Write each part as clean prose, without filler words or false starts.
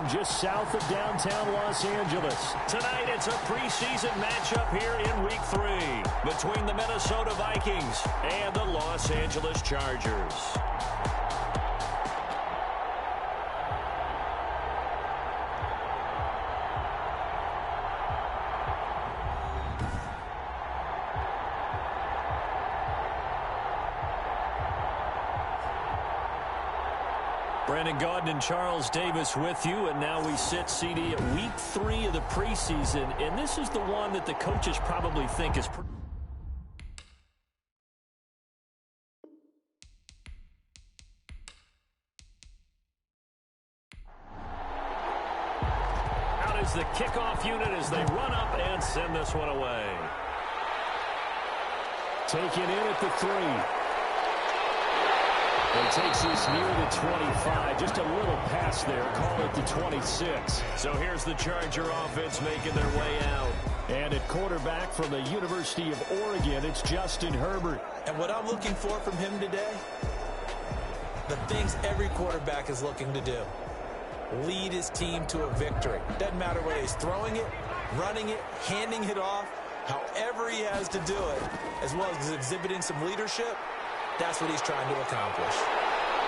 from just south of downtown Los Angeles. Tonight, it's a preseason matchup here in Week 3 between the Minnesota Vikings and the Los Angeles Chargers. Brandon Gaudin and Charles Davis with you, and now we sit, CD, at Week 3 of the preseason, and this is the one that the coaches probably think is out is the kickoff unit as they run up and send this one away. Taken in at the 3. It takes this near the 25. Just a little pass there. Call it the 26. So here's the Charger offense making their way out. And at quarterback from the University of Oregon, it's Justin Herbert. And what I'm looking for from him today, the things every quarterback is looking to do. Lead his team to a victory. Doesn't matter whether he's throwing it, running it, handing it off, however he has to do it, as well as exhibiting some leadership. That's what he's trying to accomplish.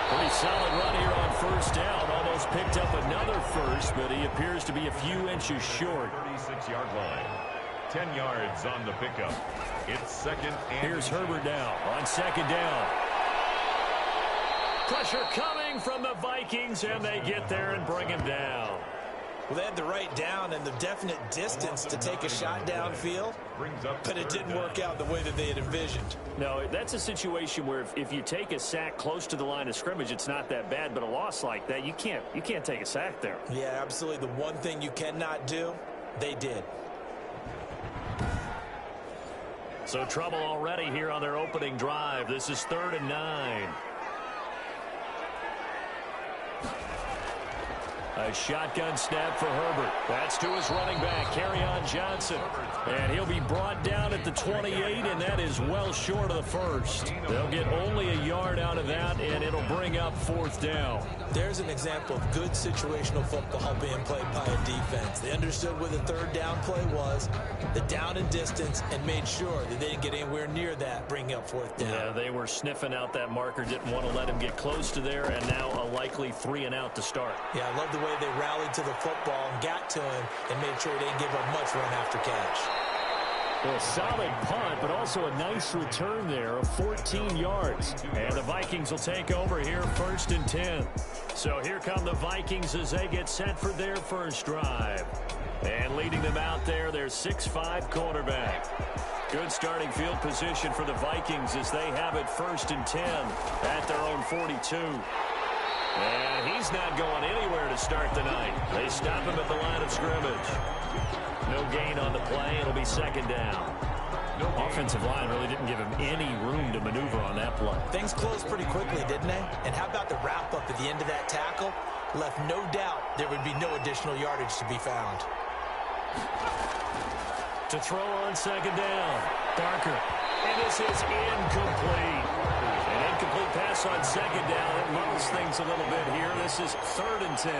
Pretty solid run here on first down. Almost picked up another first, but he appears to be a few inches short. 36-yard line. 10 yards on the pickup. It's second and... Here's Herbert now on second down. Pressure coming from the Vikings, and they get there and bring him down. Well, they had the right down and the definite distance to take a shot downfield, but it didn't work out the way that they had envisioned. No, that's a situation where if you take a sack close to the line of scrimmage, it's not that bad, but a loss like that, you can't take a sack there. Yeah, absolutely. The one thing you cannot do, they did. So trouble already here on their opening drive. This is 3rd and 9. A shotgun snap for Herbert. That's to his running back, Kerryon Johnson. And he'll be brought down at the 28, and that is well short of the first. They'll get only a yard out of that, and it'll bring up 4th down. There's an example of good situational football being played by a defense. They understood where the 3rd down play was, the down and distance, and made sure that they didn't get anywhere near that, bringing up 4th down. Yeah, they were sniffing out that marker, didn't want to let him get close to there, and now a likely 3 and out to start. Yeah, I love the way they rallied to the football and got to him and made sure he didn't give up much run after catch. Well, a solid punt, but also a nice return there of 14 yards. And the Vikings will take over here 1st and 10. So here come the Vikings as they get set for their first drive. And leading them out there, their 6'5" quarterback. Good starting field position for the Vikings as they have it 1st and 10 at their own 42. And he's not going anywhere to start the night. They stop him at the line of scrimmage. No gain on the play. It'll be 2nd down. Offensive line really didn't give him any room to maneuver on that play. Things closed pretty quickly, didn't they? And how about the wrap-up at the end of that tackle? Left no doubt there would be no additional yardage to be found. To throw on 2nd down. Barker. And this is incomplete. An incomplete pass on 2nd down. It levels things a little bit here. This is 3rd and 10.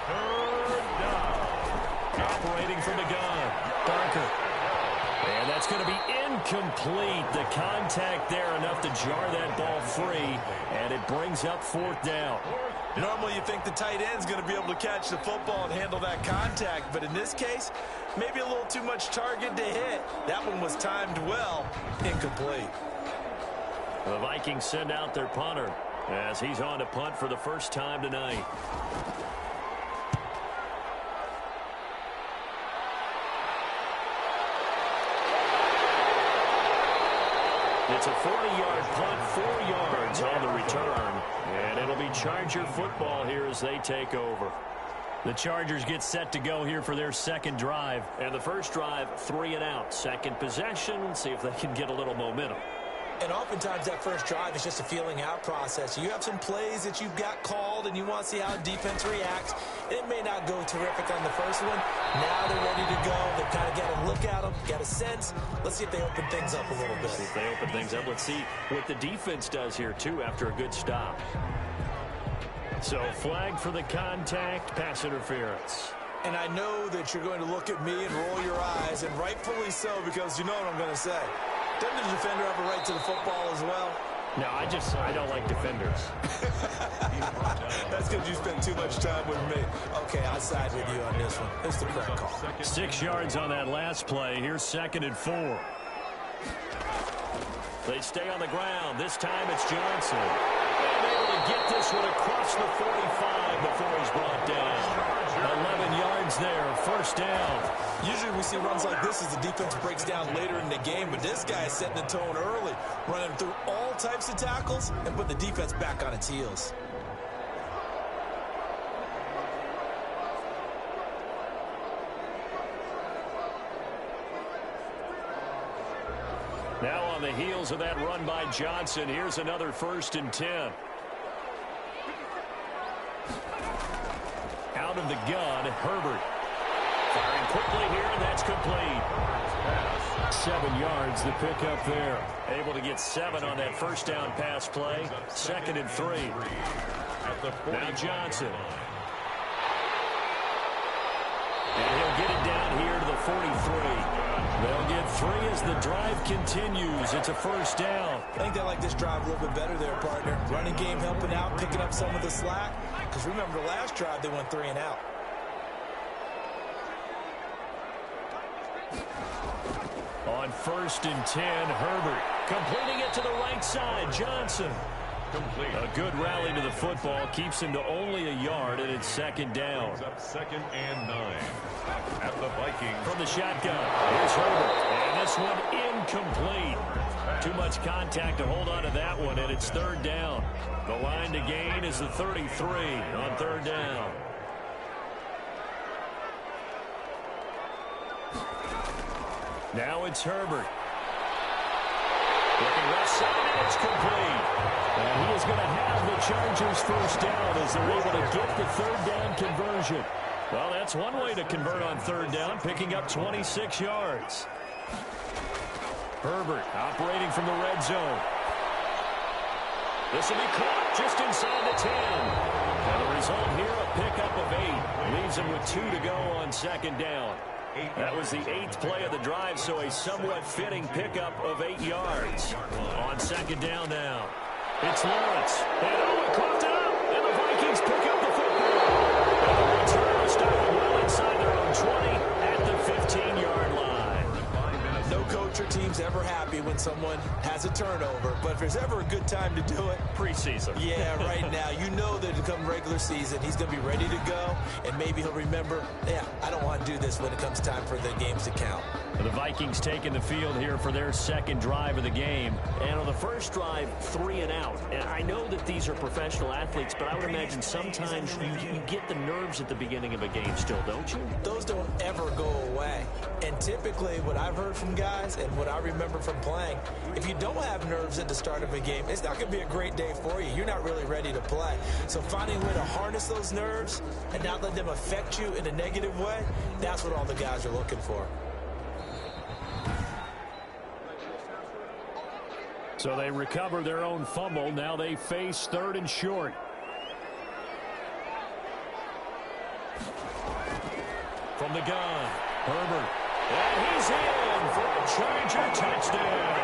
3rd down. Operating from the gun. Barker. And that's going to be incomplete. The contact there enough to jar that ball free. And it brings up 4th down. Normally you think the tight end's going to be able to catch the football and handle that contact. But in this case, maybe a little too much target to hit. That one was timed well. Incomplete. The Vikings send out their punter as he's on to punt for the first time tonight. It's a 40-yard punt, 4 yards on the return. And it'll be Charger football here as they take over. The Chargers get set to go here for their 2nd drive. And the first drive, 3 and out. 2nd possession, see if they can get a little momentum. And oftentimes that first drive is just a feeling out process. You have some plays that you've got called and you want to see how defense reacts. It may not go terrific on the first one. Now they're ready to go. They've kind of got to look at them, got a sense. Let's see if they open things up a little bit. See if they open things up. Let's see what the defense does here, too, after a good stop. So flag for the contact, pass interference. And I know that you're going to look at me and roll your eyes, and rightfully so, because you know what I'm going to say. Doesn't the defender have a right to the football as well? No, I don't like defenders. That's because you spend too much time with me. Okay, I'll side with you on this one. It's the correct call. 6 yards on that last play. Here's 2nd and 4. They stay on the ground. This time it's Johnson. And able to get this one across the 45 before he's brought down. 11 yards there, 1st down. Usually we see runs like this as the defense breaks down later in the game, but this guy is setting the tone early, running through all types of tackles and put the defense back on its heels. Now on the heels of that run by Johnson, here's another 1st and 10. Out of the gun, Herbert. Firing quickly here, and that's complete. 7 yards, the pickup there. Able to get 7 on that 1st down pass play. 2nd and 3. Now Johnson. And he'll get it down here to the 43. They'll get 3 as the drive continues. It's a 1st down. I think they like this drive a little bit better there, partner. Running game helping out, picking up some of the slack. Because remember, the last drive, they went 3 and out. On 1st and 10, Herbert completing it to the right side. Johnson. Complete. A good rally to the football keeps him to only a yard, and it's 2nd down. Up 2nd and 9 at the Vikings. From the shotgun, here's Herbert, and this one incomplete. Too much contact to hold on to that one, and it's 3rd down. The line to gain is the 33 on 3rd down. Now it's Herbert. Looking left side, and it's complete. And he is going to have the Chargers 1st down as they're able to get the 3rd down conversion. Well, that's one way to convert on 3rd down, picking up 26 yards. Herbert operating from the red zone. This will be caught just inside the 10. And the result here, a pickup of 8. Leaves him with 2 to go on 2nd down. That was the 8th play of the drive, so a somewhat fitting pickup of 8 yards. On 2nd down now. It's Lawrence. And coughed it up. And the Vikings pick up the football. And the return started well inside their own 20 at the 15-yard line. No coach or team's ever happy when someone has a turnover, but if there's ever a good time to do it, preseason. Yeah, right now. You know that to come regular season, he's going to be ready to go, and maybe he'll remember, yeah, I don't want to do this when it comes time for the games to count. The Vikings taking the field here for their 2nd drive of the game. And on the 1st drive, 3 and out. And I know that these are professional athletes, but I would imagine sometimes you get the nerves at the beginning of a game still, don't you? Those don't ever go away. And typically what I've heard from guys and what I remember from playing, if you don't have nerves at the start of a game, it's not going to be a great day for you. You're not really ready to play. So finding a way to harness those nerves and not let them affect you in a negative way, that's what all the guys are looking for. So they recover their own fumble. Now they face 3rd and short. From the gun, Herbert. And he's in for a Charger touchdown.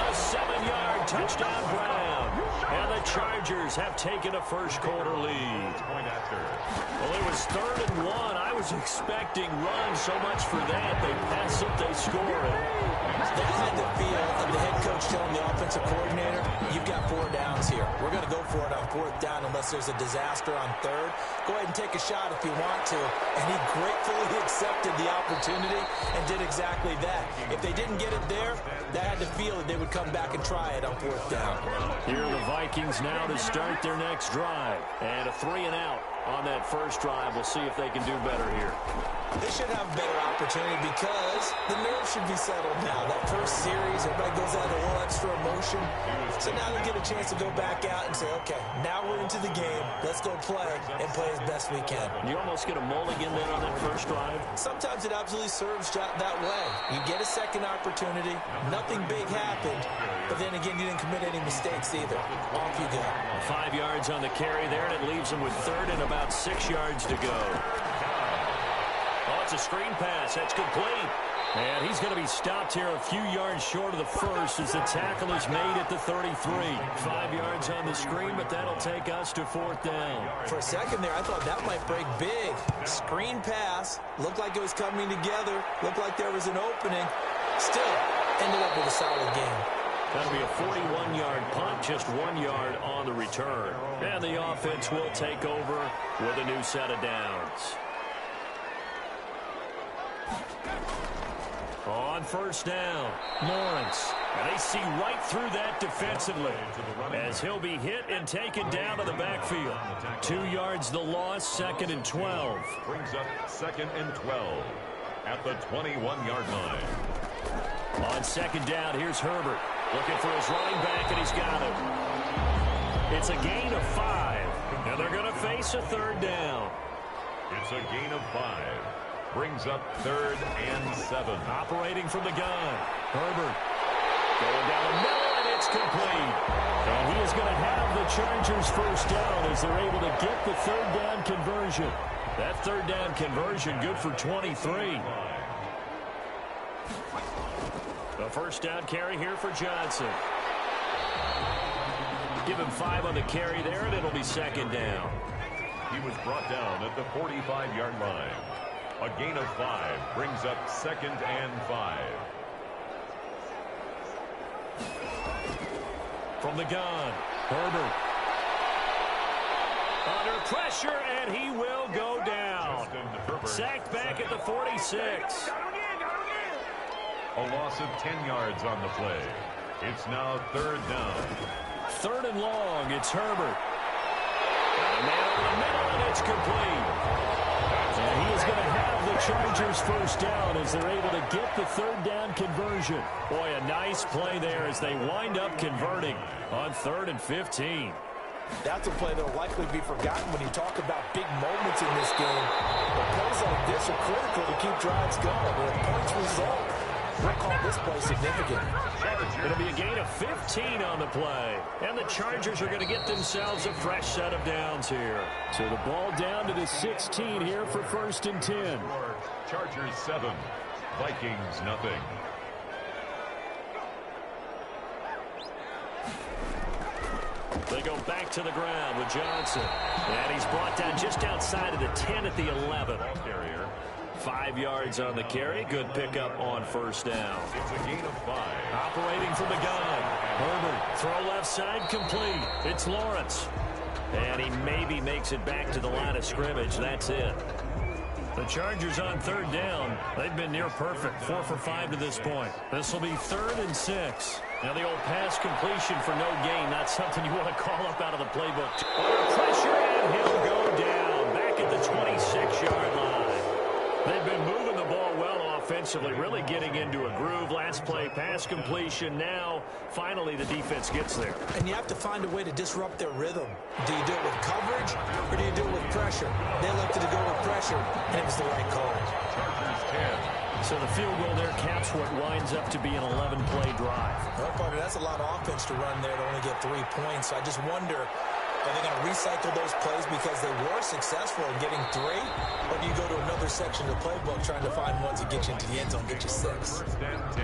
A 7-yard touchdown Brown. And the Chargers have taken a 1st quarter lead. Well, it was 3rd and 1. I was expecting runs, so much for that. They pass it, they score it. That had the feel of the head coach telling the offensive coordinator, you've got 4 downs here. We're going to go for it on 4th down unless there's a disaster on 3rd. Go ahead and take a shot if you want to. And he gratefully accepted the opportunity and did exactly that. If they didn't get it there, that had the feel that they would come back and try it on 4th down. Here are the Vikings now to start their next drive. And a 3 and out. on that first drive. We'll see if they can do better here. They should have a better opportunity because the nerves should be settled now. That first series, everybody goes out a little extra emotion. So now they get a chance to go back out and say, okay, now we're into the game. Let's go play and play as best we can. You almost get a mulligan then on that first drive? Sometimes it absolutely serves that way. You get a second opportunity. Nothing big happened. But then again, you didn't commit any mistakes either. Off you go. 5 yards on the carry there, and it leaves them with third and about 6 yards to go. Oh, it's a screen pass. That's complete. And he's going to be stopped here a few yards short of the first as the tackle is made at the 33. 5 yards on the screen, but that'll take us to fourth down. For a second there, I thought that might break big. Screen pass. Looked like it was coming together. Looked like there was an opening. Still ended up with a solid game. That'll be a 41-yard punt, just 1 yard on the return. And the offense will take over with a new set of downs. On first down, Lawrence. And they see right through that defensively as he'll be hit and taken down to the backfield. 2 yards the loss, 2nd and 12. Brings up 2nd and 12 at the 21-yard line. On second down, here's Herbert. Looking for his running back, and he's got him. It's a gain of 5, and they're going to face a third down. It's a gain of 5. Brings up 3rd and 7. Operating from the gun. Herbert going down the middle, and it's complete. And he is going to have the Chargers first down as they're able to get the third down conversion. That third down conversion good for 23. The first down carry here for Johnson. Give him 5 on the carry there, and it'll be second down. He was brought down at the 45-yard line. A gain of 5 brings up 2nd and 5. From the gun, Herbert. Under pressure, and he will go down. Sacked back at the 46. A loss of 10 yards on the play. It's now 3rd down. 3rd and long, it's Herbert. Got a man over the middle, and it's complete. And he is going to have the Chargers first down as they're able to get the third down conversion. Boy, a nice play there as they wind up converting on 3rd and 15. That's a play that will likely be forgotten when you talk about big moments in this game. But plays like this are critical to keep drives going. When points result, we'll call this play significant. It'll be a gain of 15 on the play. And the Chargers are going to get themselves a fresh set of downs here. So the ball down to the 16 here for 1st and 10. Chargers 7, Vikings nothing. They go back to the ground with Johnson. And he's brought down just outside of the 10 at the 11. 5 yards on the carry. Good pickup on first down. It's a gain of 5. Operating from the gun. Herbert, throw left side, complete. It's Lawrence. And he maybe makes it back to the line of scrimmage. That's it. The Chargers on 3rd down. They've been near perfect. 4 for 5 to this point. This will be 3rd and 6. Now the old pass completion for no gain. Not something you want to call up out of the playbook. Under pressure, and he'll go down. Back at the 26-yard line. They've been moving the ball well offensively, really getting into a groove. Last play, pass completion. Now, finally, the defense gets there. And you have to find a way to disrupt their rhythm. Do you do it with coverage, or do you do it with pressure? They elected to go with pressure, and it was the right call. Chargers 10. So the field goal there caps what winds up to be an 11-play drive. Well, partner, that's a lot of offense to run there to only get 3 points. So I just wonder, are they going to recycle those plays because they were successful in getting 3? Or do you go to another section of the playbook trying to find ones that get you into the end zone, get you 6? 1st and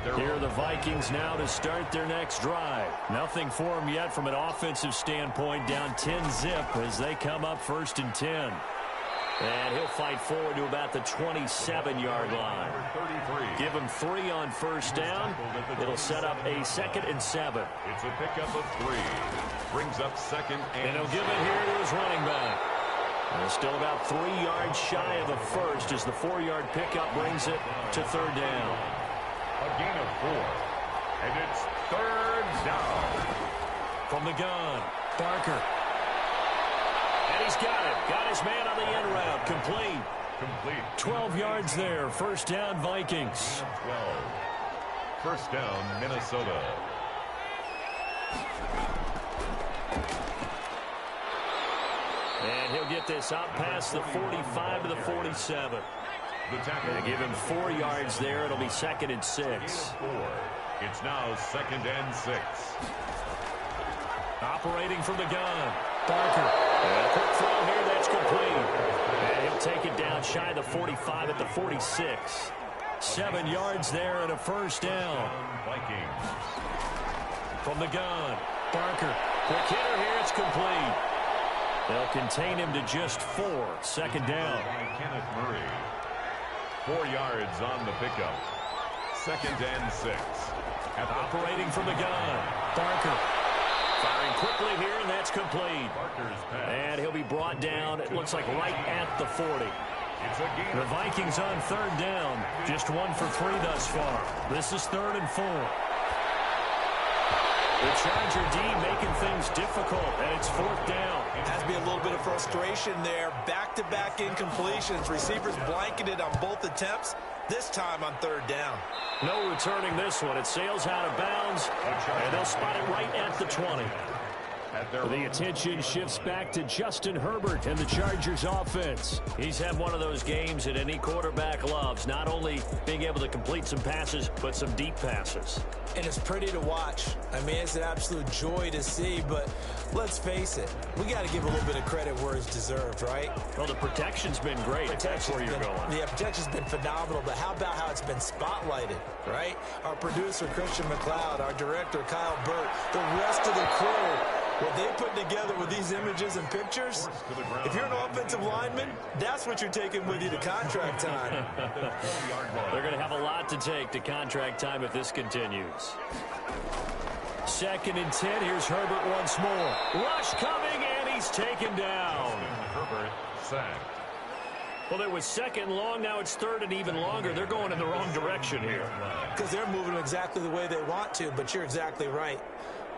10. Here are the Vikings now to start their next drive. Nothing for them yet from an offensive standpoint. Down 10-zip as they come up 1st and 10. And he'll fight forward to about the 27-yard line. Give him 3 on first down. It'll set up a 2nd and 7. It's a pickup of 3. Brings up 2nd and he'll give it here to his running back. And still about 3 yards shy of the first as the 4-yard pickup brings it to 3rd down. A gain of 4. And it's 3rd down. From the gun, Barker. And he's got it. Got his man on the end route. Complete. 12 yards there. First down, Vikings. 12. First down, Minnesota. And he'll get this out past the 45 to the 47. Going to give him 4 yards there. It'll be 2nd and 6. It's now 2nd and 6. Operating from the gun. Barker. And a quick throw here. That's complete. And he'll take it down shy of the 45 at the 46. 7 yards there and a first down. Vikings. From the gun. Barker. Quick hitter here. It's complete. They'll contain him to just 4. 2nd down. Kenneth Murray. 4 yards on the pickup. 2nd and 6. Operating from the gun. Barker. Firing quickly here, and that's complete. And he'll be brought down, it looks like right at the 40. The Vikings on 3rd down. Just 1 for 3 thus far. This is 3rd and 4. The Charger D making things difficult, and it's 4th down. Has to be a little bit of frustration there. Back-to-back incompletions. Receivers blanketed on both attempts, this time on 3rd down. No returning this one. It sails out of bounds, and they'll spot it right at the 20. The attention shifts back to Justin Herbert and the Chargers offense. He's had one of those games that any quarterback loves, not only being able to complete some passes, but some deep passes. And it's pretty to watch. I mean, it's an absolute joy to see, but let's face it, we got to give a little bit of credit where it's deserved, right? Well, the protection's been great. That's where you're going. The protection's been phenomenal, but how about how it's been spotlighted, right? Our producer, Christian McLeod, our director, Kyle Burt, the rest of the crew, what they put together with these images and pictures, if you're an offensive lineman, that's what you're taking with you to contract time. They're going to have a lot to take to contract time if this continues. 2nd and 10. Here's Herbert once more. Rush coming, and he's taken down. Herbert sacked. Well, it was 2nd long. Now it's 3rd and even longer. They're going in the wrong direction here. Because they're moving exactly the way they want to, but you're exactly right.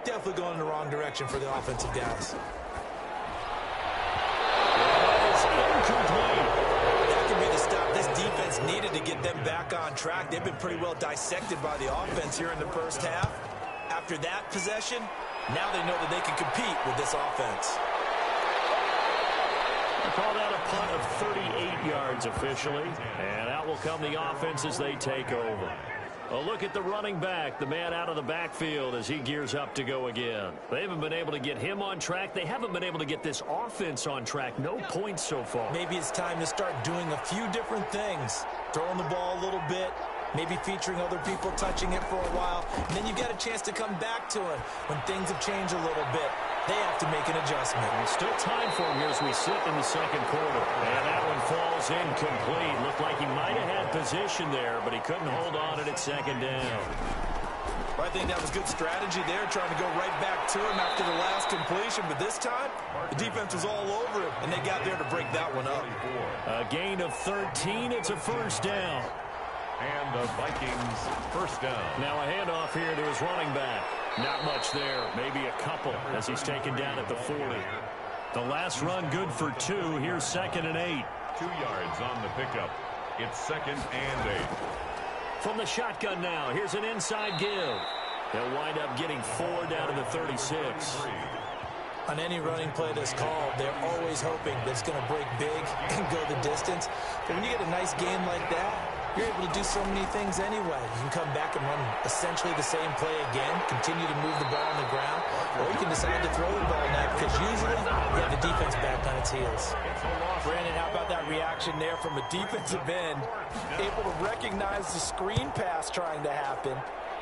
Definitely going in the wrong direction for the offensive guys. It's incomplete. That could be the stop this defense needed to get them back on track. They've been pretty well dissected by the offense here in the first half. After that possession, now they know that they can compete with this offense. I call that a punt of 38 yards officially. And out will come the offense as they take over. A look at the running back, the man out of the backfield as he gears up to go again. They haven't been able to get him on track. They haven't been able to get this offense on track. No points so far. Maybe it's time to start doing a few different things. Throwing the ball a little bit, maybe featuring other people touching it for a while. And then you get a chance to come back to it when things have changed a little bit. They have to make an adjustment. There's still time for him here as we sit in the 2nd quarter. And that one falls incomplete. Looked like he might have had position there, but he couldn't hold on it at 2nd down. I think that was good strategy there, trying to go right back to him after the last completion. But this time, the defense was all over him, and they got there to break that one up. A gain of 13. It's a first down. And the Vikings first down. Now a handoff here to his running back. Not much there. Maybe a couple as he's taken down at the 40. The last run good for 2. Here's 2nd and 8. 2 yards on the pickup. It's 2nd and 8. From the shotgun now, here's an inside give. They'll wind up getting 4 down to the 36. On any running play that's called, they're always hoping that it's going to break big and go the distance. But when you get a nice game like that, you're able to do so many things anyway. You can come back and run essentially the same play again, continue to move the ball on the ground, or you can decide to throw the ball now because usually you have the defense back on its heels. Brandon, how about that reaction there from a defensive end? Able to recognize the screen pass trying to happen,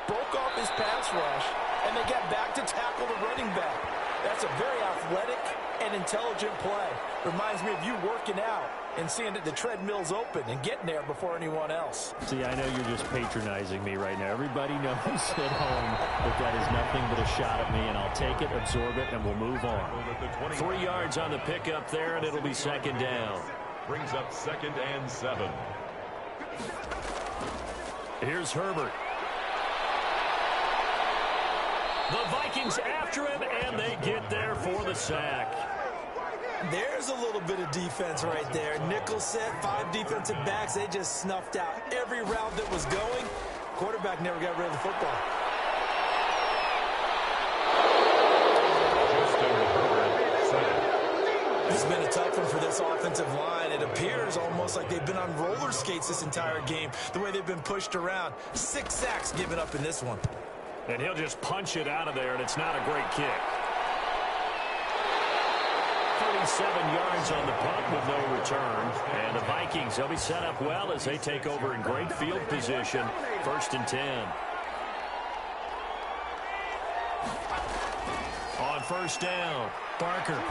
broke off his pass rush, and they got back to tackle the running back. That's a very athletic and intelligent play. Reminds me of you working out and seeing that the treadmill's open and getting there before anyone else. See, I know you're just patronizing me right now. Everybody knows at home that that is nothing but a shot at me, and I'll take it, absorb it, and we'll move on. 3 yards on the pickup there, and it'll be 2nd down. Brings up 2nd and 7. Here's Herbert. The Vikings after him, and they get there for the sack. There's a little bit of defense right there. Nickel set, 5 defensive backs. They just snuffed out every route that was going. Quarterback never got rid of the football. This has been a tough one for this offensive line. It appears almost like they've been on roller skates this entire game, the way they've been pushed around. 6 sacks given up in this one. And he'll just punch it out of there, and it's not a great kick. 37 yards on the punt with no return. And the Vikings, they'll be set up well as they take over in great field position. 1st and 10. On 1st down, Barker.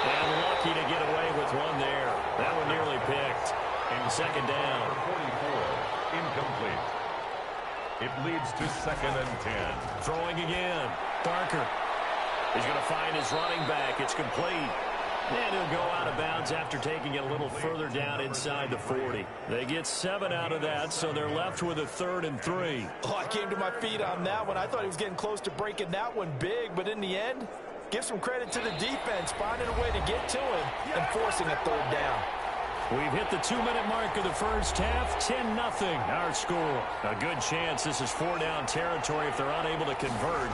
And lucky to get away with one there. That one nearly picked. And 2nd down. 44, incomplete. It leads to 2nd and 10. Throwing again. Barker. He's going to find his running back. It's complete. And he'll go out of bounds after taking it a little further down inside the 40. They get 7 out of that, so they're left with a 3rd and 3. Oh, I came to my feet on that one. I thought he was getting close to breaking that one big, but in the end, give some credit to the defense, finding a way to get to him and forcing a 3rd down. We've hit the 2-minute mark of the first half. 10-0 our score. A good chance this is 4-down territory if they're unable to convert.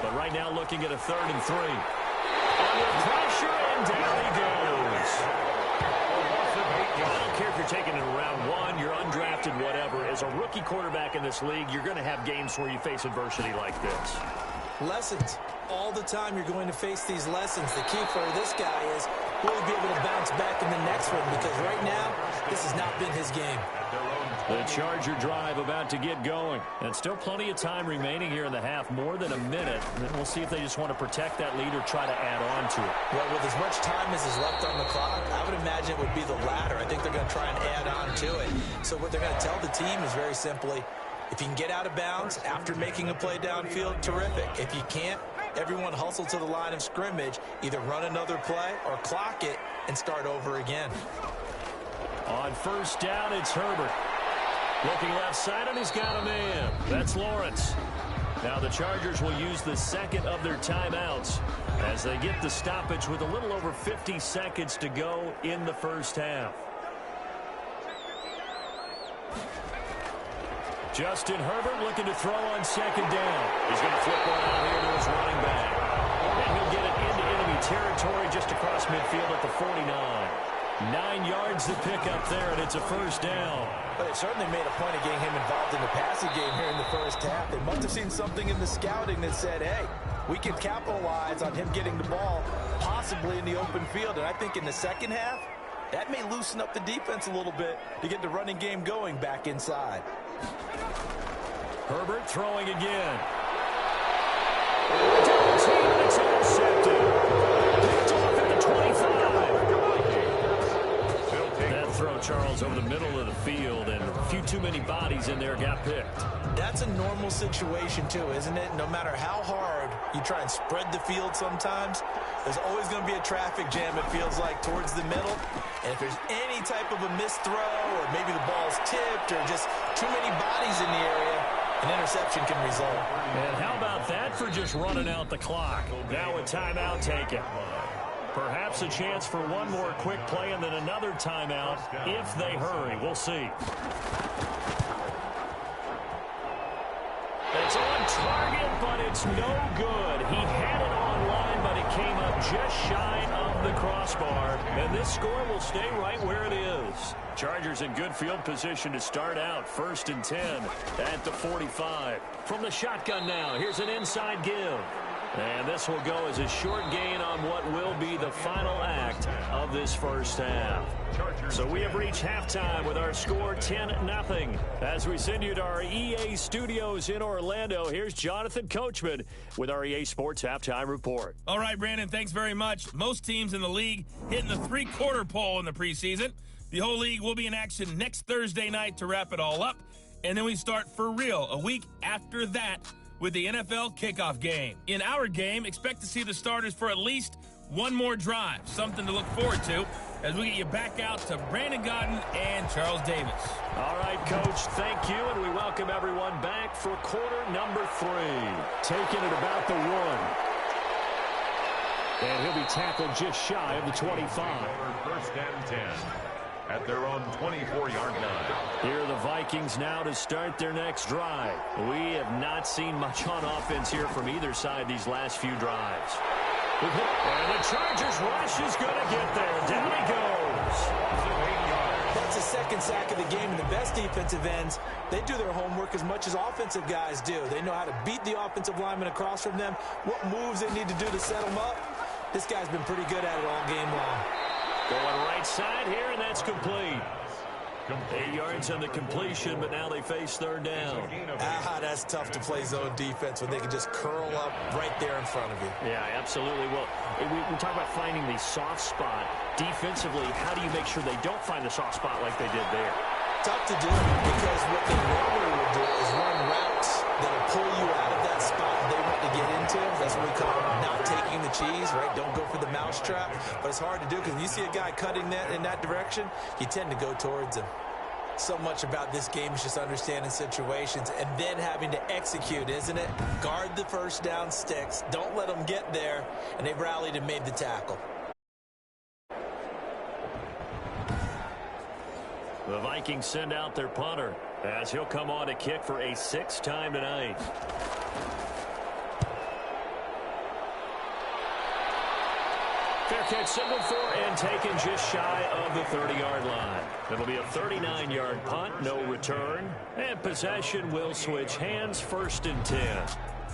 But right now looking at a 3rd and 3. Under pressure, and down he goes. I don't care if you're taking it in round 1, you're undrafted, whatever. As a rookie quarterback in this league, you're going to have games where you face adversity like this. Lessons. All the time you're going to face these lessons. The key for this guy is will he be able to bounce back in the next one, because right now this has not been his game. The Charger drive about to get going. And still plenty of time remaining here in the half, more than a minute. And we'll see if they just want to protect that lead or try to add on to it. Well, with as much time as is left on the clock, I would imagine it would be the latter. I think they're going to try and add on to it. So what they're going to tell the team is very simply, if you can get out of bounds after making a play downfield, terrific. If you can't, everyone hustle to the line of scrimmage, either run another play or clock it and start over again. On 1st down, it's Herbert. Looking left side, and he's got a man. That's Lawrence. Now the Chargers will use the 2nd of their timeouts as they get the stoppage with a little over 50 seconds to go in the first half. Justin Herbert looking to throw on 2nd down. He's going to flip one out here to his running back. And he'll get it into enemy territory just across midfield at the 49. 9 yards to pick up there, and it's a 1st down. But they certainly made a point of getting him involved in the passing game here in the first half. They must have seen something in the scouting that said, hey, we can capitalize on him getting the ball possibly in the open field. And I think in the second half, that may loosen up the defense a little bit to get the running game going back inside. Herbert throwing again. It's intercepted. Picked off at the 25. That throw, Charles, over the middle of the field, and a few too many bodies in there got picked. That's a normal situation, too, isn't it? No matter how hard you try and spread the field sometimes, there's always going to be a traffic jam, it feels like, towards the middle. And if there's any type of a missed throw, or maybe the ball's tipped, or just too many bodies in the area, an interception can result. And how about that for just running out the clock? Now a timeout taken. Perhaps a chance for one more quick play and then another timeout if they hurry. We'll see. It's on target, but it's no good. He had it on line, but it came up just shy of the crossbar. And this score will stay right where it is. Chargers in good field position to start out. 1st and 10 at the 45. From the shotgun now, here's an inside give. And this will go as a short gain on what will be the final act of this first half. So we have reached halftime with our score 10-0. As we send you to our EA studios in Orlando, here's Jonathan Coachman with our EA Sports Halftime Report. All right, Brandon, thanks very much. Most teams in the league hitting the three-quarter pole in the preseason. The whole league will be in action next Thursday night to wrap it all up. And then we start for real a week after that with the NFL kickoff game. In our game, expect to see the starters for at least one more drive, something to look forward to as we get you back out to Brandon Gaudin and Charles Davis. All right, Coach, thank you, and we welcome everyone back for quarter number 3. Taking it about the 1. And he'll be tackled just shy of the 25. First and 10 at their own 24-yard line. Here are the Vikings now to start their next drive. We have not seen much on offense here from either side these last few drives. And the Chargers rush is going to get there. Down he goes. That's the second sack of the game, and the best defensive ends, they do their homework as much as offensive guys do. They know how to beat the offensive lineman across from them, what moves they need to do to set them up. This guy's been pretty good at it all game long. Going right side here, and that's complete. 8 yards on the completion, but now they face third down. That's tough to play zone defense when they can just curl up right there in front of you. Yeah, absolutely. Well, we talk about finding the soft spot. Defensively, how do you make sure they don't find the soft spot like they did there? Tough to do because what they normally would do is run routes that will pull you out of that spot they want to get into. That's what we call not taking the cheese, right? Don't go for the mousetrap. But it's hard to do because when you see a guy cutting that in that direction, you tend to go towards him. So much about this game is just understanding situations and then having to execute, isn't it? Guard the first down sticks. Don't let them get there. And they rallied and made the tackle. The Vikings send out their punter as he'll come on to kick for a 6th time tonight. Fair catch signaled for and taken just shy of the 30-yard line. It'll be a 39-yard punt, no return, and possession will switch hands, 1st and 10.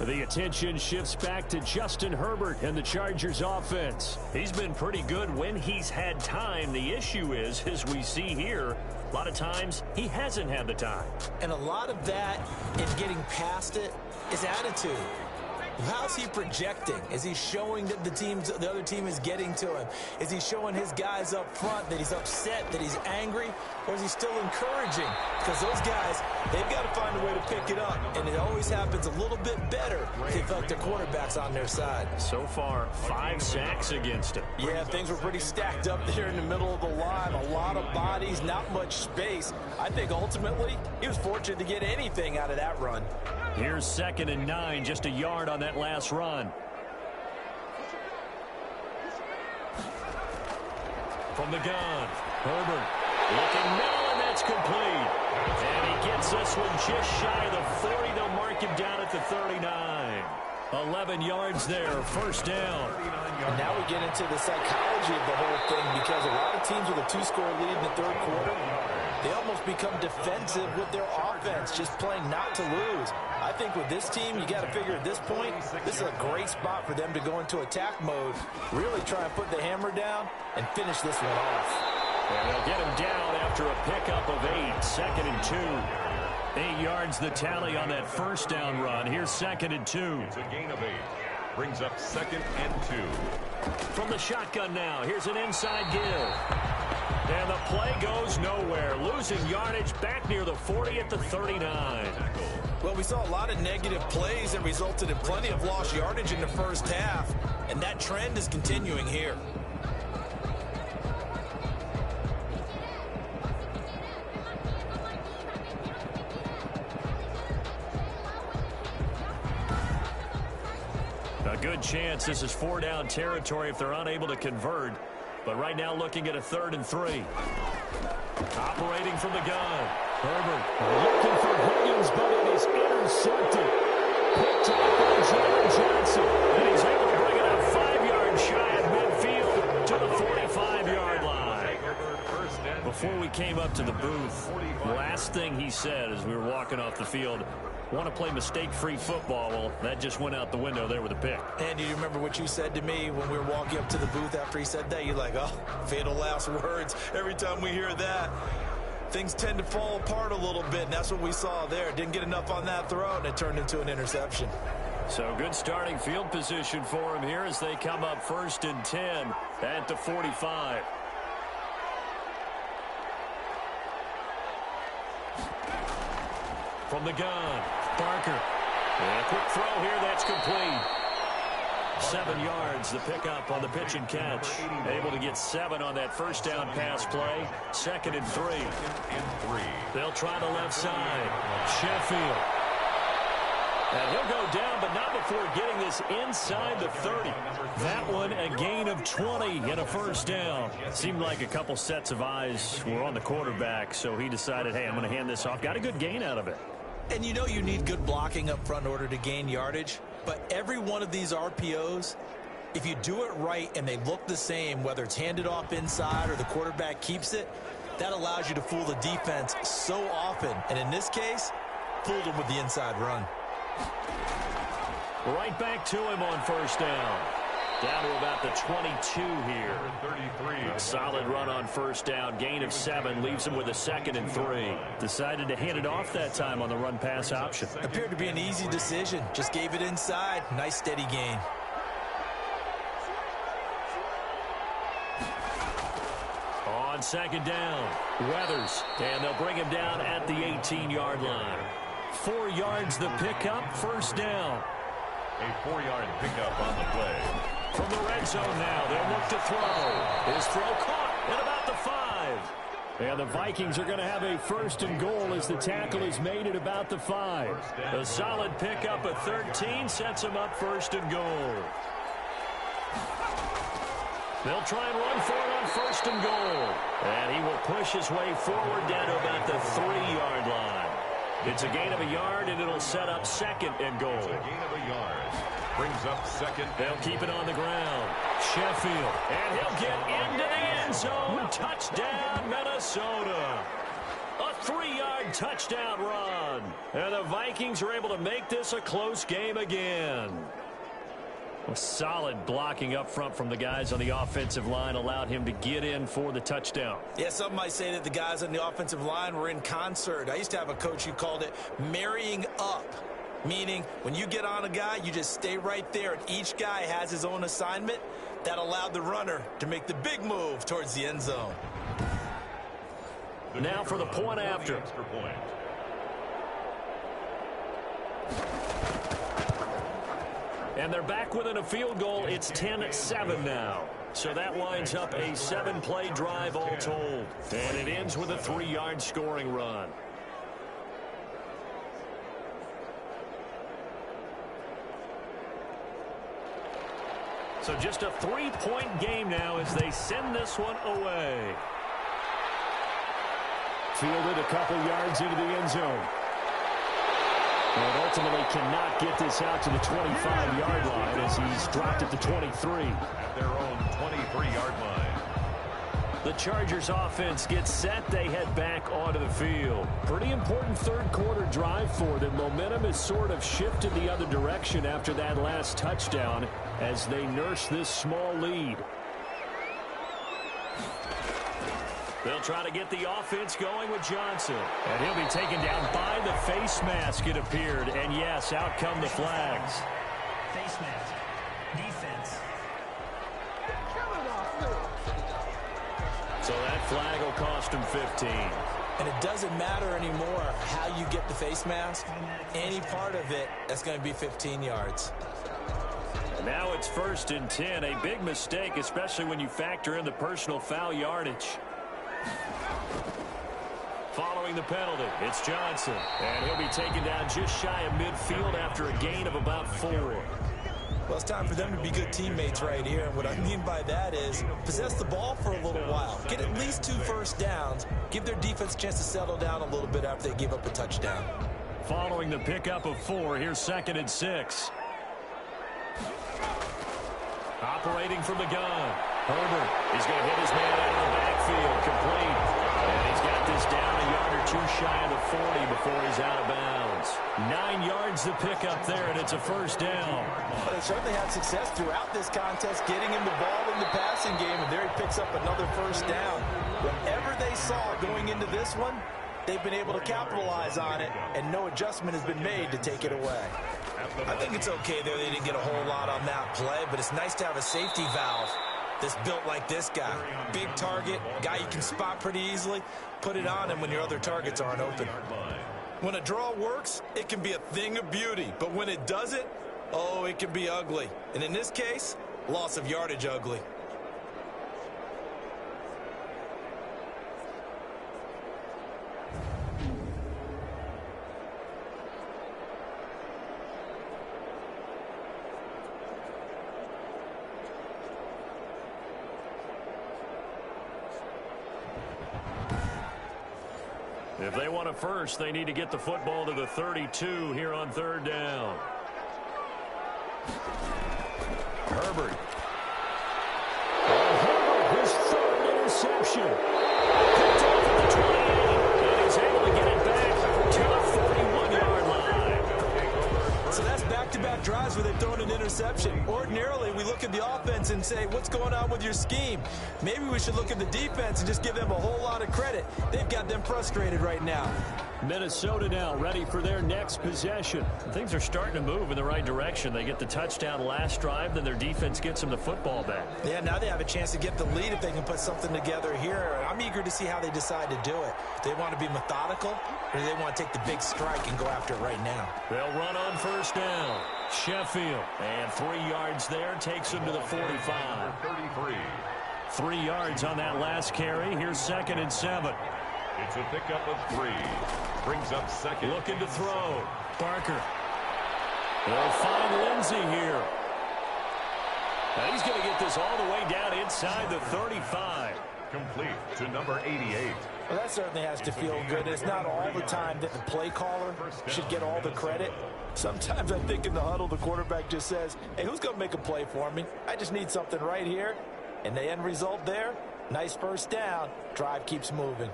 The attention shifts back to Justin Herbert and the Chargers offense. He's been pretty good when he's had time. The issue is, as we see here, a lot of times he hasn't had the time. And a lot of that in getting past it is attitude. How's he projecting? Is he showing that the other team is getting to him? Is he showing his guys up front that he's upset, that he's angry? Or is he still encouraging? Because those guys, they've got to find a way to pick it up. And it always happens a little bit better if they feel like their quarterback's on their side. So far, 5 sacks against him. Yeah, things were pretty stacked up there in the middle of the line. A lot of bodies, not much space. I think ultimately he was fortunate to get anything out of that run. Here's 2nd and 9, just a yard on that last run. From the gun, Herbert looking middle, and that's complete. And he gets this one just shy of the 40. They'll mark him down at the 39. 11 yards there, 1st down. And now we get into the psychology of the whole thing because a lot of teams with a 2-score lead in the 3rd quarter, they almost become defensive with their offense, just playing not to lose. I think with this team, you got to figure at this point, this is a great spot for them to go into attack mode, really try and put the hammer down and finish this one off. And they'll get him down after a pickup of 8, 2nd and 2. 8 yards the tally on that 1st down run. Here's 2nd and 2. It's a gain of 8. Brings up 2nd and 2. From the shotgun now, here's an inside give. And the play goes nowhere. Losing yardage back near the 40 at the 39. Well, we saw a lot of negative plays that resulted in plenty of lost yardage in the first half, and that trend is continuing here. A good chance this is 4-down territory if they're unable to convert. But right now looking at a 3rd and 3. Operating from the gun. Herbert looking for Higgins, but it is intercepted. Picked up by Jaron Johnson. And he's able to bring it up 5 yards shy of midfield to the 45-yard line. Before we came up to the booth, last thing he said as we were walking off the field, want to play mistake-free football. Well, that just went out the window there with a pick. And do you remember what you said to me when we were walking up to the booth after he said that? You're like, oh, fatal last words. Every time we hear that, things tend to fall apart a little bit, and that's what we saw there. Didn't get enough on that throw, and it turned into an interception. So good starting field position for him here as they come up 1st and 10 at the 45. From the gun, Barker. And a quick throw here, that's complete. 7 yards, the pickup on the pitch and catch. Able to get 7 on that 1st down pass play. 2nd and 3. They'll try the left side. Sheffield. And he'll go down, but not before getting this inside the 30. That one a gain of 20 and a first down. Seemed like a couple sets of eyes were on the quarterback, so he decided, hey, I'm going to hand this off. Got a good gain out of it. And you know you need good blocking up front in order to gain yardage, but every one of these RPOs, if you do it right and they look the same, whether it's handed off inside or the quarterback keeps it, that allows you to fool the defense so often. And in this case, fooled him with the inside run. Right back to him on first down. Down to about the 22 here. 33. A solid run on first down. Gain of 7 leaves him with a 2nd and 3. Decided to hand it off that time on the run-pass option. Appeared to be an easy decision. Just gave it inside. Nice steady gain. On second down, Weathers. And they'll bring him down at the 18-yard line. 4 yards the pickup, first down. A 4-yard pickup on the play. From the red zone now, they'll look to throw. His throw caught at about the 5. And the Vikings are going to have a first and goal as the tackle is made at about the 5. A solid pickup at 13 sets him up first and goal. They'll try and run for it on first and goal. And he will push his way forward down to about the 3-yard line. It's a gain of a yard, and it'll set up 2nd and goal. It's a gain of a yard. Brings up 2nd. They'll keep it on the ground. Sheffield. And he'll get into the end zone. Touchdown, Minnesota. A 3-yard touchdown run. And the Vikings are able to make this a close game again. A solid blocking up front from the guys on the offensive line allowed him to get in for the touchdown. Yeah, some might say that the guys on the offensive line were in concert. I used to have a coach who called it marrying up, meaning when you get on a guy, you just stay right there, and each guy has his own assignment. That allowed the runner to make the big move towards the end zone. Now for the point after. Extra point. And they're back within a field goal. It's 10-7 now. So that winds up a 7-play drive all told. And it ends with a 3-yard scoring run. So just a 3-point game now as they send this one away. Fielded a couple yards into the end zone. And ultimately cannot get this out to the 25-yard line as he's dropped at the 23. At their own 23-yard line. The Chargers offense gets set. They head back onto the field. Pretty important third-quarter drive for them. Momentum has sort of shifted the other direction after that last touchdown as they nurse this small lead. They'll try to get the offense going with Johnson. And he'll be taken down by the face mask, it appeared. And, yes, out come the flags. Face mask. Defense. So that flag will cost him 15. And it doesn't matter anymore how you get the face mask. Any part of it, that's going to be 15 yards. Now it's 1st and 10. A big mistake, especially when you factor in the personal foul yardage. Following the penalty, it's Johnson. And he'll be taken down just shy of midfield after a gain of about 4. Well, it's time for them to be good teammates right here. And what I mean by that is possess the ball for a little while. Get at least 2 first downs. Give their defense a chance to settle down a little bit after they give up a touchdown. Following the pickup of 4, here's 2nd and 6. Operating from the gun. Herbert is going to hit his man out of the backfield. Complete. And he's got this down a yard or 2 shy of the 40 before he's out of bounds. 9 yards to pick up there, and it's a first down. But they certainly had success throughout this contest, getting him the ball in the passing game, and there he picks up another first down. Whatever they saw going into this one, they've been able to capitalize on it, and no adjustment has been made to take it away. I think it's okay there. They didn't get a whole lot on that play, but it's nice to have a safety valve that's built like this guy. Big target, guy you can spot pretty easily. Put it on him when your other targets aren't open. When a draw works, it can be a thing of beauty. But when it doesn't, oh, it can be ugly. And in this case, loss of yardage ugly. If they want a first, they need to get the football to the 32 here on third down. Herbert. His third interception. Picked off at the 28, and he's able to get it back to the 41-yard line. So that's back-to-back drives where they've thrown an interception. Ordinarily, we look at the offense and say, what's going on with your scheme? Maybe we should look at the defense and just give them a whole lot of credit. They've got them frustrated right now. Minnesota now ready for their next possession. Things are starting to move in the right direction. They get the touchdown last drive, then their defense gets them the football back. Yeah, now they have a chance to get the lead if they can put something together here. I'm eager to see how they decide to do it. Do they want to be methodical, or do they want to take the big strike and go after it right now? They'll run on first down. Sheffield, and 3 yards there, takes them to the 45. 33. 3 yards on that last carry. Here's 2nd and 7. It's a pickup of 3. Brings up second. Looking to throw. Barker. They'll find Lindsey here. Now he's going to get this all the way down inside the 35. Complete to number 88. Well, that certainly has to feel good. It's not all the time that the play caller should get all the credit. Sometimes I think in the huddle, the quarterback just says, hey, who's going to make a play for me? I just need something right here. And the end result there, nice first down. Drive keeps moving.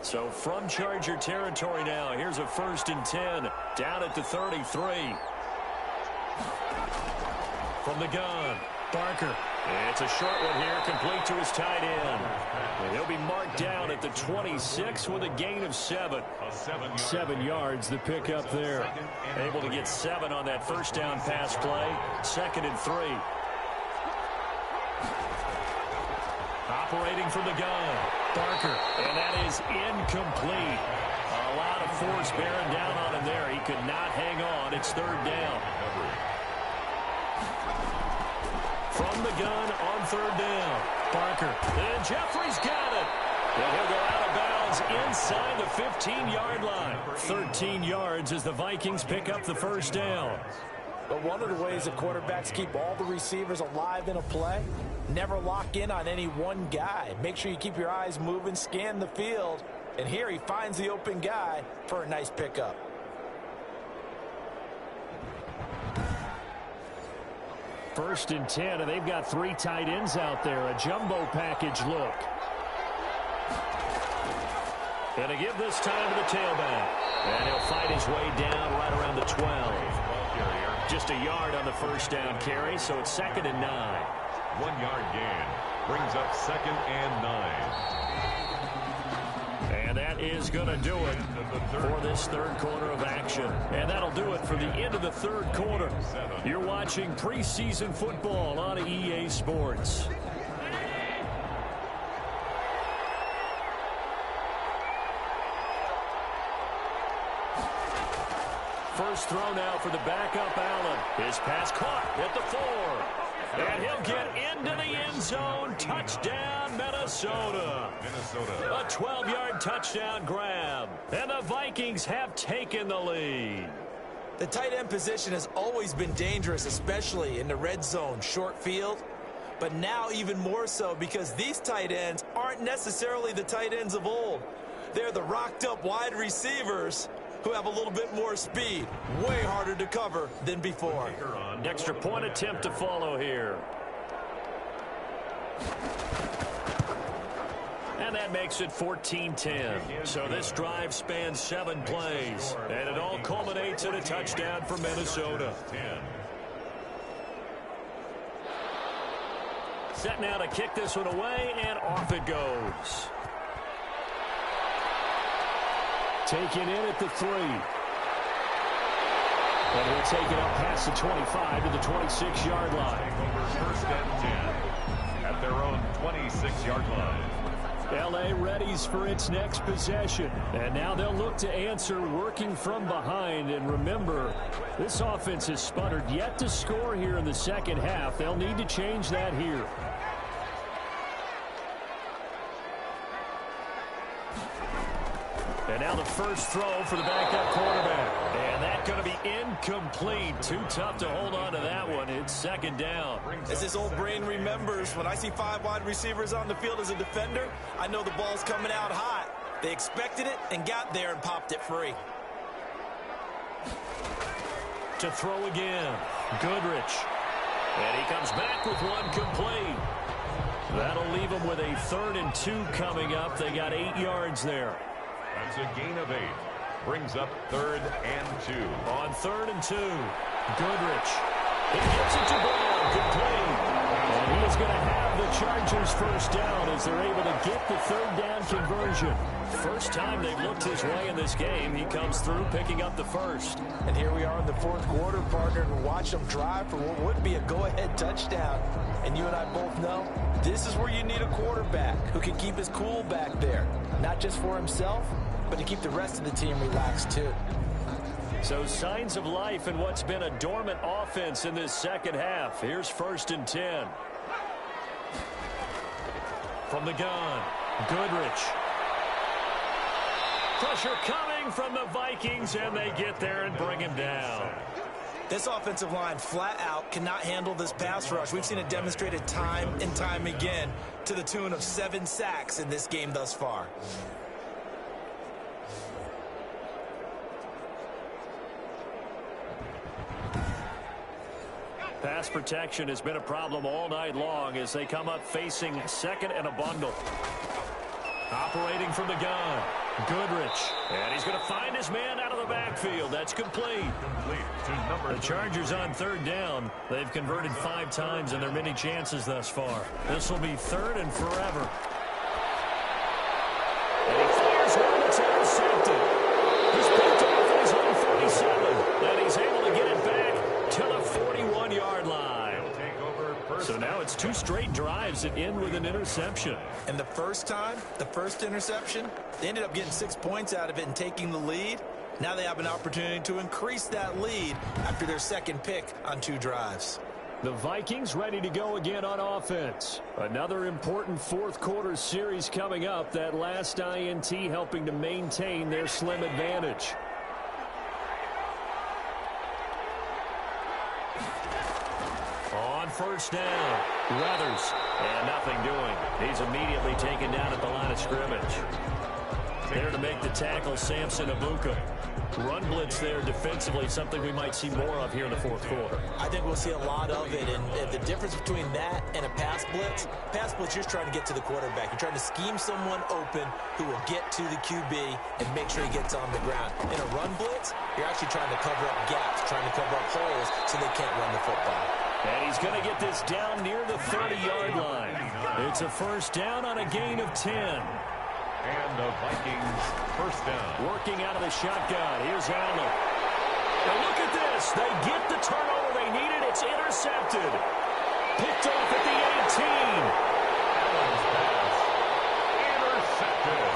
So from Charger territory now, here's a 1st and 10 down at the 33. From the gun, Barker. It's a short one here, complete to his tight end. And he'll be marked down at the 26 with a gain of 7. 7 yards, the pickup there. Able to get 7 on that first down pass play. 2nd and 3. Operating from the gun, Barker, and that is incomplete. A lot of force bearing down on him there. He could not hang on. It's 3rd down. From the gun on 3rd down, Barker, and Jeffrey's got it. And he'll go out of bounds inside the 15-yard line. 13 yards as the Vikings pick up the first down. But one of the ways that quarterbacks keep all the receivers alive in a play, never lock in on any one guy. Make sure you keep your eyes moving, scan the field. And here he finds the open guy for a nice pickup. First and 10, and they've got 3 tight ends out there. A jumbo package look. And to give this time to the tailback. And he'll fight his way down right around the 12. Just a yard on the first down carry, so it's 2nd and 9. 1 yard gain. Brings up 2nd and 9. And that is going to do it for this third quarter of action. And that'll do it for the end of the third quarter. You're watching preseason football on EA Sports. First throw now for the backup Allen. His pass caught at the 4. And he'll get into the end zone. Touchdown, Minnesota. A 12-yard touchdown grab. And the Vikings have taken the lead. The tight end position has always been dangerous, especially in the red zone, short field. But now even more so because these tight ends aren't necessarily the tight ends of old. They're the rocked-up wide receivers who have a little bit more speed. Way harder to cover than before. Extra point attempt to follow here. And that makes it 14-10. So this drive spans 7 plays. And it all culminates in a touchdown for Minnesota. Set now to kick this one away, and off it goes. Taken in at the 3. And he'll take it up past the 25 to the 26-yard line. First and 10 at their own 26-yard line. L.A. readies for its next possession. And now they'll look to answer working from behind. And remember, this offense has sputtered yet to score here in the second half. They'll need to change that here. And now the first throw for the backup quarterback. And that's going to be incomplete. Too tough to hold on to that one. It's second down. As this old brain remembers, when I see 5 wide receivers on the field as a defender, I know the ball's coming out hot. They expected it and got there and popped it free. To throw again, Goodrich. And he comes back with one complete. That'll leave them with a 3rd and 2 coming up. They got 8 yards there. That's a gain of 8. Brings up 3rd and 2. On 3rd and 2, Goodrich. He gets it to Brown, complete. And he is going to have the Chargers first down as they're able to get the 3rd down conversion. First time they've looked his way in this game. He comes through picking up the first. And here we are in the 4th quarter, partner, and watch them drive for what would be a go-ahead touchdown. And you and I both know this is where you need a quarterback who can keep his cool back there. Not just for himself, but to keep the rest of the team relaxed too. So signs of life in what's been a dormant offense in this second half. Here's 1st and 10. From the gun, Goodrich. Pressure coming from the Vikings, and they get there and bring him down. This offensive line flat out cannot handle this pass rush. We've seen it demonstrated time and time again to the tune of 7 sacks in this game thus far. Pass protection has been a problem all night long as they come up facing 2nd and a bundle. Operating from the gun, Goodrich. And he's going to find his man out of the backfield. That's complete. The Chargers on 3rd down. They've converted 5 times in their many chances thus far. This will be 3rd and forever. And he fires one that's intercepted. He's picked off at his own 47. And he's able to get it back to the 41-yard line. So now it's 2 straight drives that end with an interception. And the first time, the first interception, they ended up getting 6 points out of it and taking the lead. Now they have an opportunity to increase that lead after their 2nd pick on 2 drives. The Vikings ready to go again on offense. Another important 4th quarter series coming up. That last INT helping to maintain their slim advantage. On 1st down, Weathers, and nothing doing. He's immediately taken down at the line of scrimmage. There to make the tackle, Samson Abuka. Run blitz there defensively, something we might see more of here in the 4th quarter. I think we'll see a lot of it, and the difference between that and a pass blitz, you're just trying to get to the quarterback. You're trying to scheme someone open who will get to the QB and make sure he gets on the ground. In a run blitz, you're actually trying to cover up gaps, trying to cover up holes so they can't run the football. And he's going to get this down near the 30-yard line. It's a 1st down on a gain of 10. And the Vikings first down. Working out of the shotgun. Here's Allen. Now look at this. They get the turnover they needed. It's intercepted. Picked off at the 18. Allen's pass. Intercepted.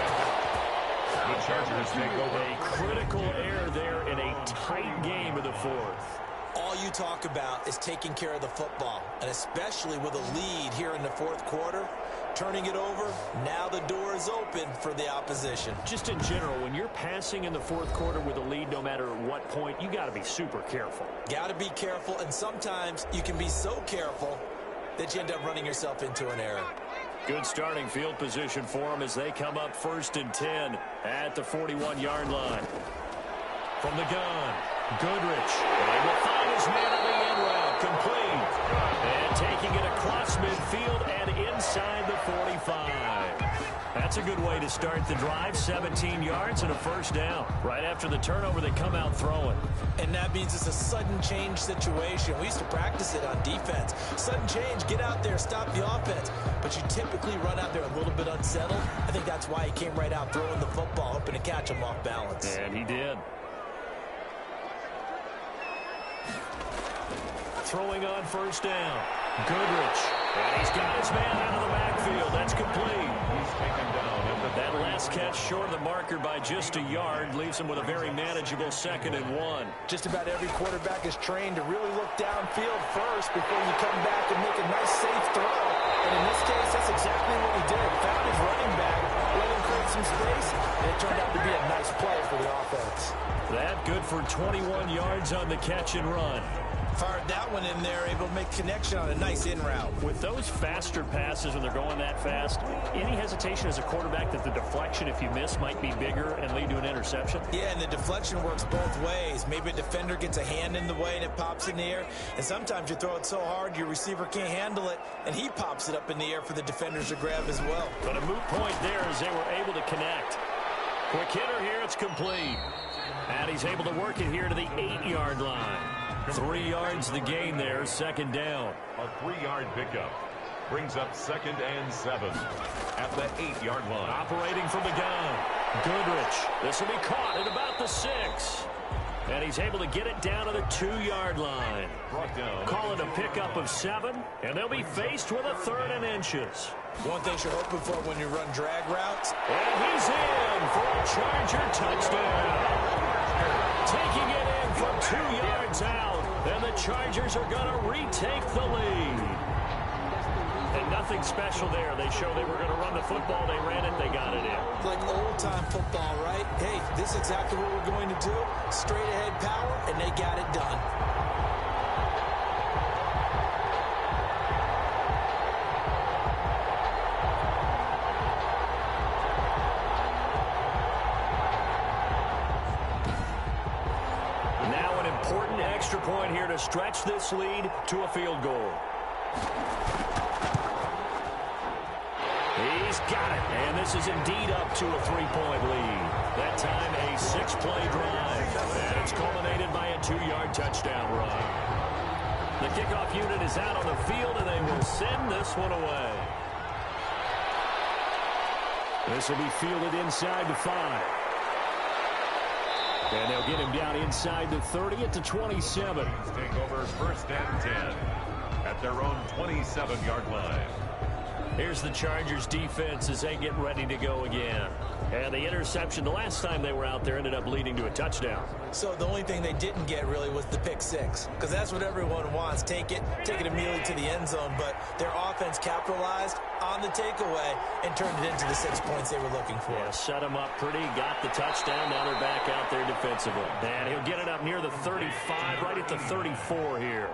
The Chargers take over. A critical error there in a tight game of the 4th. All you talk about is taking care of the football, and especially with a lead here in the 4th quarter, turning it over, now the door is open for the opposition. Just in general, when you're passing in the 4th quarter with a lead, no matter what point, you got to be super careful. Got to be careful, and sometimes you can be so careful that you end up running yourself into an error. Good starting field position for them as they come up 1st and 10 at the 41-yard line. From the gun, Goodrich. And he will find his man on the end route, complete. And taking it across midfield and inside the 45. That's a good way to start the drive. 17 yards and a 1st down. Right after the turnover, they come out throwing. And that means it's a sudden change situation. We used to practice it on defense. Sudden change, get out there, stop the offense. But you typically run out there a little bit unsettled. I think that's why he came right out throwing the football, hoping to catch him off balance. And he did. Throwing on 1st down. Goodrich. And he's got his man out of the backfield. That's complete. He's taken down. That last catch short of the marker by just a yard leaves him with a very manageable 2nd and 1. Just about every quarterback is trained to really look downfield first before you come back and make a nice safe throw. And in this case, that's exactly what he did. Found his running back, let him create some space, and it turned out to be a nice play for the offense. That good for 21 yards on the catch and run. Fired that one in there, able to make connection on a nice in route. With those faster passes when they're going that fast, any hesitation as a quarterback that the deflection, if you miss, might be bigger and lead to an interception? Yeah, and the deflection works both ways. Maybe a defender gets a hand in the way and it pops in the air. And sometimes you throw it so hard your receiver can't handle it, and he pops it up in the air for the defenders to grab as well. But a moot point there as they were able to connect. Quick hitter here, it's complete. And he's able to work it here to the 8-yard line. 3 yards the gain there, second down. A 3-yard pickup brings up 2nd and 7 at the 8-yard line. Operating from the gun. Goodrich. This will be caught at about the 6. And he's able to get it down to the 2-yard line. Brought down. Call it a pickup of 7, and they'll be faced with a 3rd and inches. One thing you're hoping for when you run drag routes. And he's in for a Charger touchdown. Taking it in from 2 yards out, and the Chargers are going to retake the lead. And nothing special there. They showed they were going to run the football. They ran it. They got it in. Like old-time football, right? Hey, this is exactly what we're going to do. Straight-ahead power, and they got it done. Now an important extra point here to stretch this lead to a field goal. He's got it, and this is indeed up to a 3-point lead. That time a 6-play drive, and it's culminated by a 2-yard touchdown run. The kickoff unit is out on the field, and they will send this one away. This will be fielded inside the 5. And they'll get him down inside the 30 at the 27. Take over 1st and 10 at their own 27-yard line. Here's the Chargers defense as they get ready to go again. And the interception the last time they were out there ended up leading to a touchdown. So the only thing they didn't get really was the pick 6, because that's what everyone wants. Take it immediately to the end zone, but their offense capitalized on the takeaway and turned it into the 6 points they were looking for. Yeah, set them up pretty, got the touchdown. Now they're back out there defensively. And he'll get it up near the 35, right at the 34 here.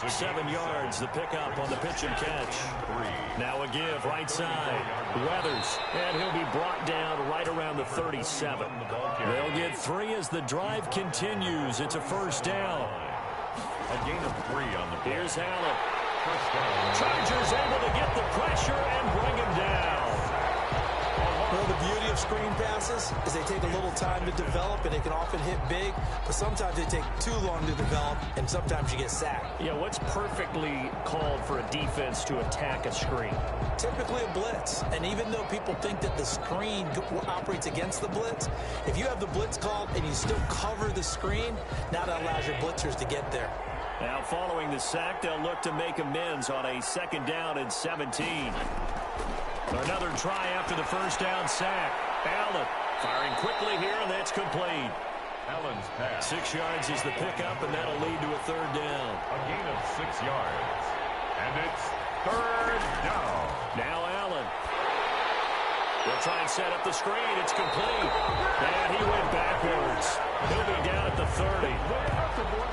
7 yards, the pickup on the pitch and catch. Now a give, right side. Weathers, and he'll be brought down right around the 37. They'll get 3 as the drive continues. It's a first down. A gain of 3 on the play. Here's Allen. Chargers able to get the pressure and bring him down. Well, the beauty of screen passes is they take a little time to develop, and they can often hit big, but sometimes they take too long to develop, and sometimes you get sacked. Yeah, what's perfectly called for a defense to attack a screen? Typically a blitz, and even though people think that the screen operates against the blitz, if you have the blitz called and you still cover the screen, now that allows your blitzers to get there. Now following the sack, they'll look to make amends on a 2nd down and 17. Another try after the first down sack. Allen firing quickly here, and that's complete. Allen's pass. 6 yards is the pickup, and that'll lead to a 3rd down. A gain of 6 yards. And it's 3rd down. Now Allen. They'll try and set up the screen. It's complete. And he went backwards. He'll be down at the 30.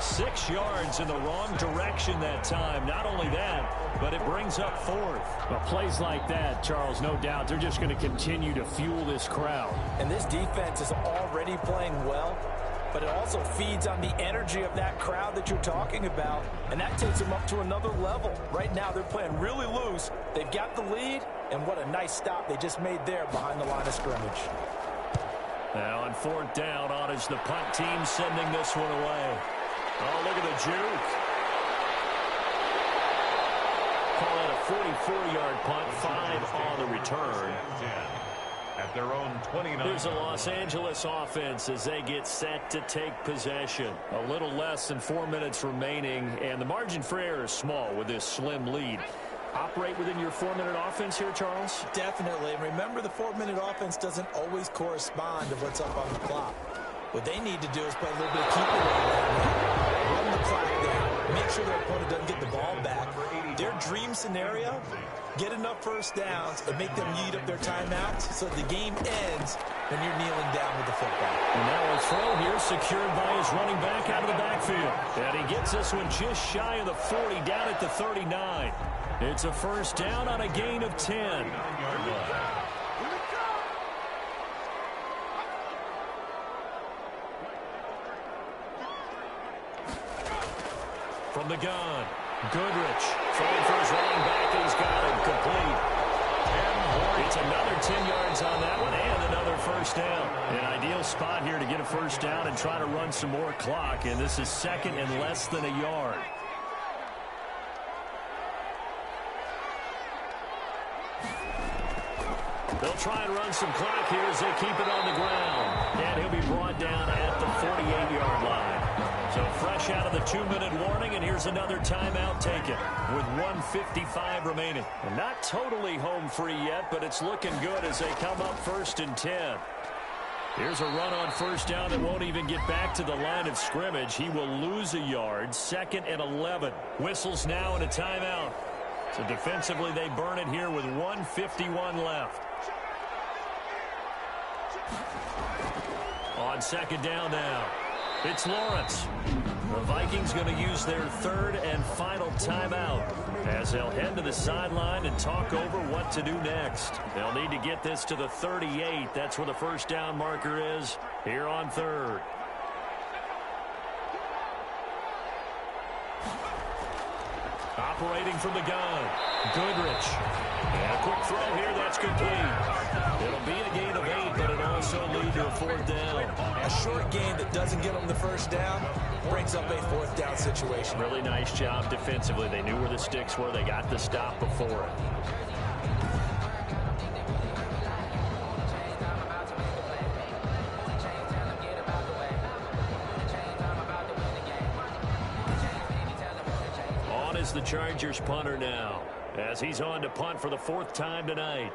6 yards in the wrong direction that time. Not only that, but it brings up 4th. Well, plays like that, Charles, no doubt, they're just going to continue to fuel this crowd. And this defense is already playing well, but it also feeds on the energy of that crowd that you're talking about, and that takes them up to another level. Right now, they're playing really loose. They've got the lead, and what a nice stop they just made there behind the line of scrimmage. Now on 4th down, on is the punt team sending this one away. Oh, look at the juke. Call it a 44-yard punt, 5 on the return. At their own 29. Here's the Los Angeles offense as they get set to take possession. A little less than 4 minutes remaining, and the margin for error is small with this slim lead. Operate within your 4-minute offense here, Charles? Definitely. And remember, the 4-minute offense doesn't always correspond to what's up on the clock. What they need to do is play a little bit of keep away right now. Run the clock down. Make sure their opponent doesn't get the ball back. Their dream scenario, get enough first downs and make them eat up their timeouts so the game ends when you're kneeling down with the football. And now a throw here secured by his running back out of the backfield. And he gets this one just shy of the 40, down at the 39. It's a first down on a gain of 10. From the gun, Goodrich throwing for his running back, and he's got it complete. It's another 10 yards on that one, and another first down. An ideal spot here to get a first down and try to run some more clock, and this is second and less than a yard. They'll try and run some clock here as they keep it on the ground. And he'll be brought down at the 48-yard line. So fresh out of the 2-minute warning, and here's another timeout taken with 1:55 remaining. And not totally home free yet, but it's looking good as they come up 1st and 10. Here's a run on first down that won't even get back to the line of scrimmage. He will lose a yard, 2nd and 11. Whistles now and a timeout. So defensively, they burn it here with 1:51 left. On second down now, it's Lawrence. The Vikings going to use their 3rd and final timeout as they'll head to the sideline and talk over what to do next. They'll need to get this to the 38. That's where the first down marker is here on 3rd. Operating from the gun, Goodrich. And a quick throw here, that's complete. It'll be a gain of 8, but it'll also lead to a 4th down. A short gain that doesn't get them the first down brings up a 4th down situation. Really nice job defensively. They knew where the sticks were. They got the stop before it. Is the Chargers punter now as he's on to punt for the 4th time tonight.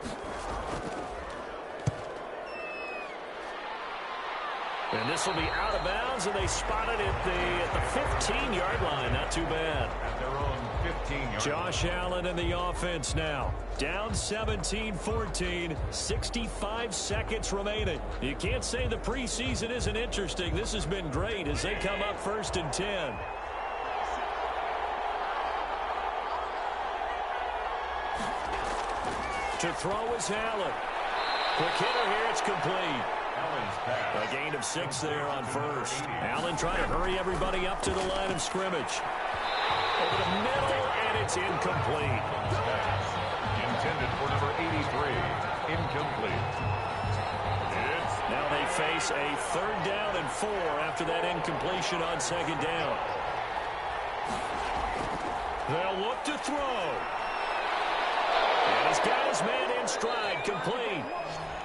And this will be out of bounds, and they spot it at the 15-yard line. Not too bad. At their own 15-yard. Josh Allen in the offense now. Down 17-14, 65 seconds remaining. You can't say the preseason isn't interesting. This has been great as they come up 1st and 10. To throw is Allen. Quick hitter here, it's complete. A gain of 6 there on first. Allen trying to hurry everybody up to the line of scrimmage. Over the middle, and it's incomplete. Intended for number 83. Incomplete. Now they face a 3rd down and 4 after that incompletion on 2nd down. They'll look to throw. And he's got his man in stride, complete.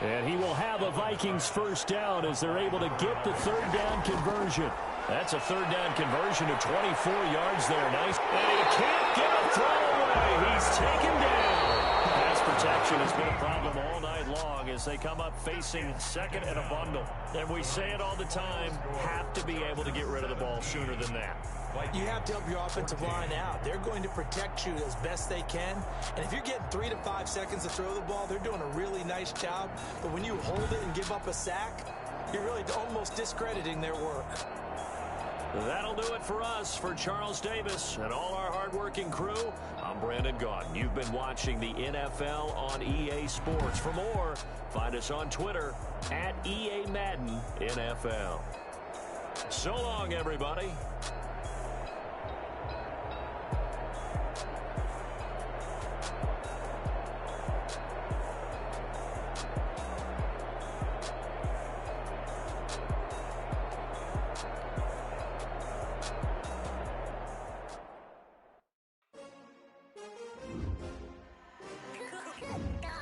And he will have a Vikings first down as they're able to get the 3rd down conversion. That's a 3rd down conversion of 24 yards there. Nice. And he can't get a throw away. He's taken down. Pass protection has been a problem all night long as they come up facing 2nd and a bundle. And we say it all the time, have to be able to get rid of the ball sooner than that. You have to help your offensive line out. They're going to protect you as best they can. And if you're getting 3 to 5 seconds to throw the ball, they're doing a really nice job. But when you hold it and give up a sack, you're really almost discrediting their work. That'll do it for us. For Charles Davis and all our hardworking crew, I'm Brandon Gaudin. You've been watching the NFL on EA Sports. For more, find us on Twitter @EA Madden NFL. So long, everybody.